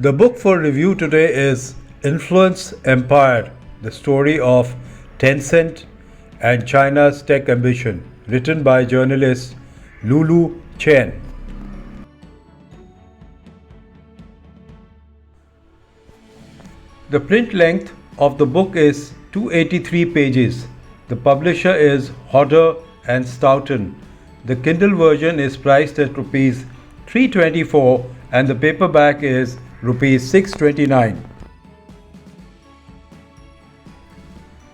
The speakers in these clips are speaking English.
The book for review today is Influence Empire, the story of Tencent and China's tech ambition, written by journalist Lulu Chen. The print length of the book is 283 pages. The publisher is Hodder and Stoughton. The Kindle version is priced at Rs 324 and the paperback is Rs 629.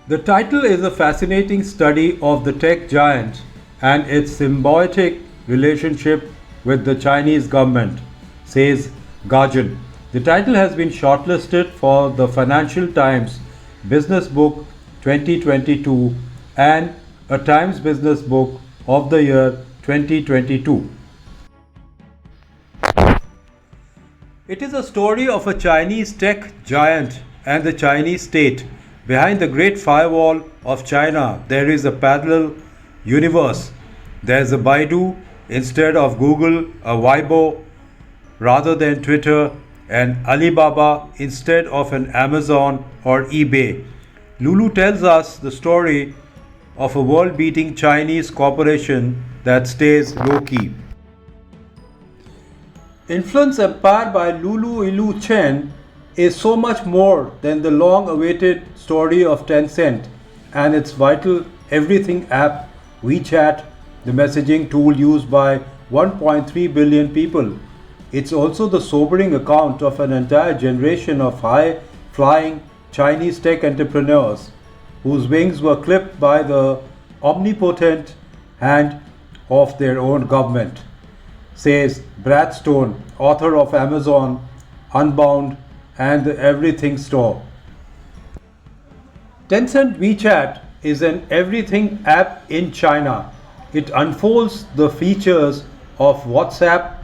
The title is a fascinating study of the tech giant and its symbiotic relationship with the Chinese government, says Guardian. The title has been shortlisted for the Financial Times Business Book 2022 and a Times Business Book of the Year 2022. It is a story of a Chinese tech giant and the Chinese state. Behind the Great Firewall of China, there is a parallel universe. There is a Baidu instead of Google, a Weibo rather than Twitter, and Alibaba instead of an Amazon or eBay. Lulu tells us the story of a world-beating Chinese corporation that stays low-key. Influence Empire by Lulu Chen is so much more than the long-awaited story of Tencent and its vital everything app WeChat, the messaging tool used by 1.3 billion people. It's also the sobering account of an entire generation of high-flying Chinese tech entrepreneurs whose wings were clipped by the omnipotent hand of their own government, says Brad Stone, author of Amazon, Unbound, and the Everything Store. Tencent WeChat is an everything app in China. It unfolds the features of WhatsApp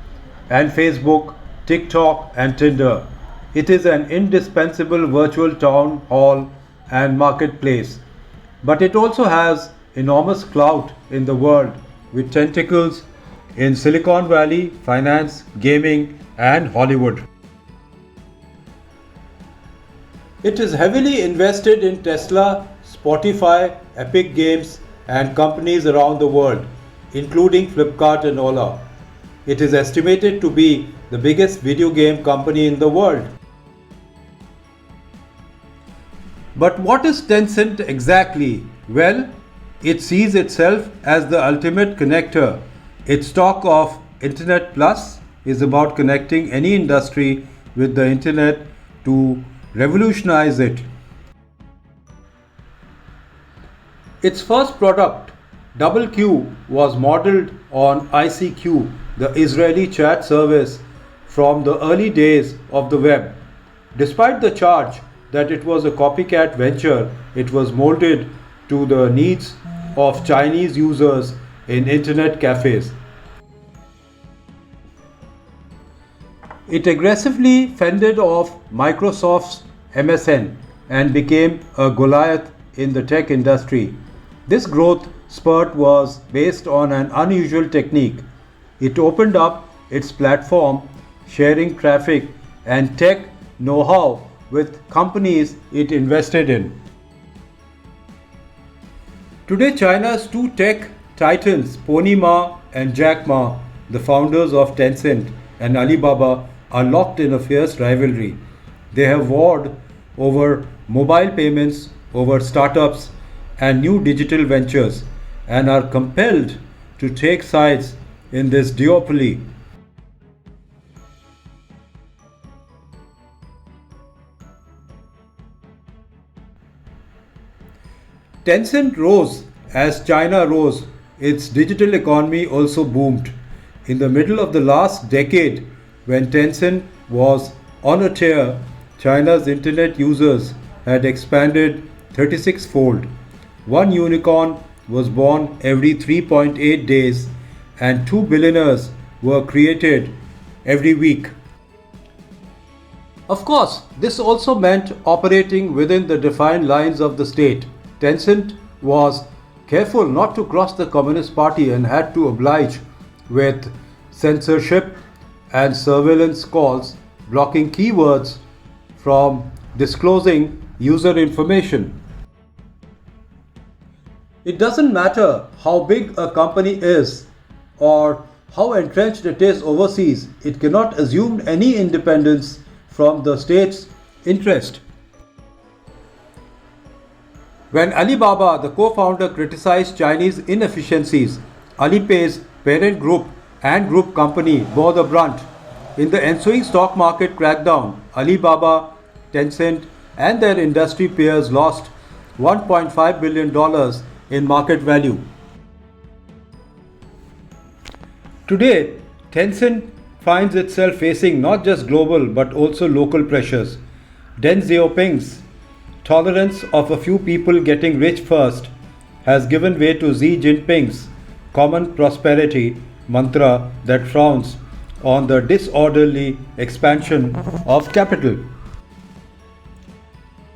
and Facebook, TikTok, and Tinder. It is an indispensable virtual town hall and marketplace. But it also has enormous clout in the world with tentacles in Silicon Valley, finance, gaming, and Hollywood. It is heavily invested in Tesla, Spotify, Epic Games, and companies around the world, including Flipkart and Ola. It is estimated to be the biggest video game company in the world. But what is Tencent exactly? Well, it sees itself as the ultimate connector. Its talk of Internet Plus is about connecting any industry with the Internet to revolutionize it. Its first product, Double Q, was modeled on ICQ, the Israeli chat service from the early days of the web. Despite the charge that it was a copycat venture, it was molded to the needs of Chinese users in internet cafes. It aggressively fended off Microsoft's MSN and became a Goliath in the tech industry. This growth spurt was based on an unusual technique. It opened up its platform, sharing traffic and tech know-how with companies it invested in. Today, China's two tech titans, Pony Ma and Jack Ma, the founders of Tencent and Alibaba, are locked in a fierce rivalry. They have warred over mobile payments, over startups, and new digital ventures, and are compelled to take sides in this duopoly. Tencent rose as China rose. Its digital economy also boomed. In the middle of the last decade, when Tencent was on a tear, China's internet users had expanded 36-fold. One unicorn was born every 3.8 days, and 2 billionaires were created every week. Of course, this also meant operating within the defined lines of the state. Tencent was careful not to cross the Communist Party and had to oblige with censorship and surveillance calls blocking keywords from disclosing user information. It doesn't matter how big a company is or how entrenched it is overseas, it cannot assume any independence from the state's interest. When Alibaba, the co-founder, criticized Chinese inefficiencies, Alipay's parent group and group company bore the brunt. In the ensuing stock market crackdown, Alibaba, Tencent, and their industry peers lost $1.5 billion in market value. Today, Tencent finds itself facing not just global but also local pressures. Deng Xiaoping's tolerance of a few people getting rich first has given way to Xi Jinping's common prosperity mantra that frowns on the disorderly expansion of capital.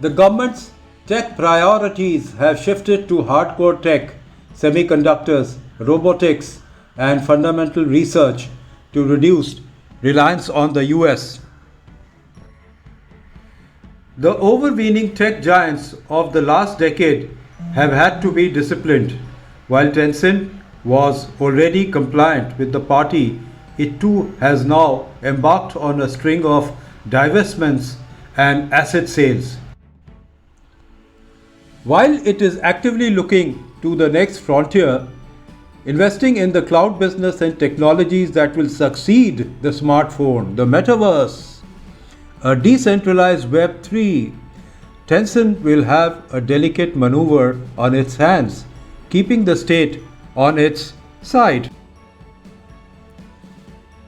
The government's tech priorities have shifted to hardcore tech, semiconductors, robotics, and fundamental research to reduce reliance on the US. The overweening tech giants of the last decade have had to be disciplined. While Tencent was already compliant with the party, it too has now embarked on a string of divestments and asset sales. While it is actively looking to the next frontier, investing in the cloud business and technologies that will succeed the smartphone, the metaverse, a decentralized Web3, Tencent will have a delicate maneuver on its hands, keeping the state on its side.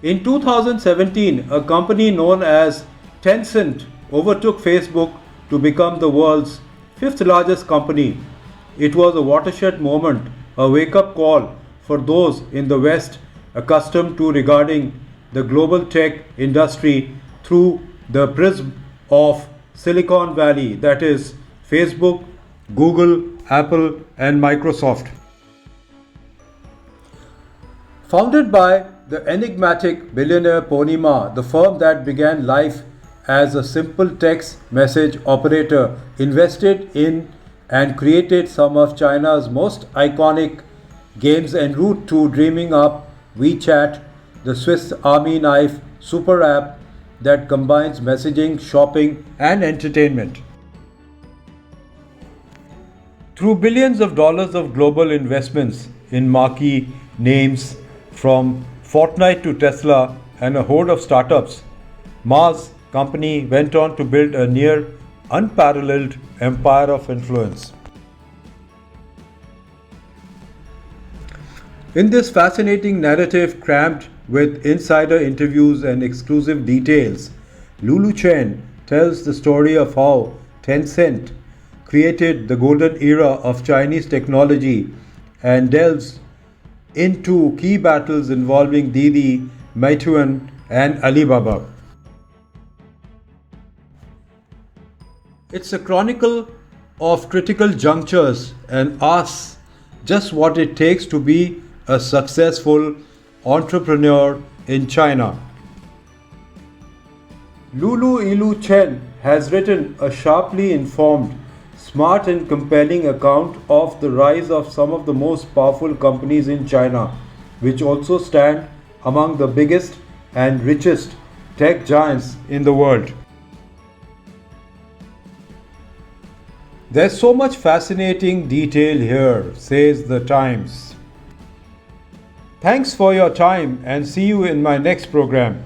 In 2017, a company known as Tencent overtook Facebook to become the world's fifth largest company. It was a watershed moment, a wake-up call for those in the West accustomed to regarding the global tech industry through the prism of Silicon Valley, that is, Facebook, Google, Apple, and Microsoft. Founded by the enigmatic billionaire Pony Ma, the firm that began life as a simple text message operator invested in and created some of China's most iconic games en route to dreaming up WeChat, the Swiss Army knife super app that combines messaging, shopping, and entertainment. Through billions of dollars of global investments in marquee names from Fortnite to Tesla and a horde of startups, Ma's company went on to build a near unparalleled empire of influence. In this fascinating narrative crammed with insider interviews and exclusive details, Lulu Chen tells the story of how Tencent created the golden era of Chinese technology and delves into key battles involving Didi, Meituan, and Alibaba. It's a chronicle of critical junctures and asks just what it takes to be a successful entrepreneur in China. Lulu Chen has written a sharply informed, smart and compelling account of the rise of some of the most powerful companies in China, which also stand among the biggest and richest tech giants in the world. There's so much fascinating detail here, says the Times. Thanks for your time and see you in my next program.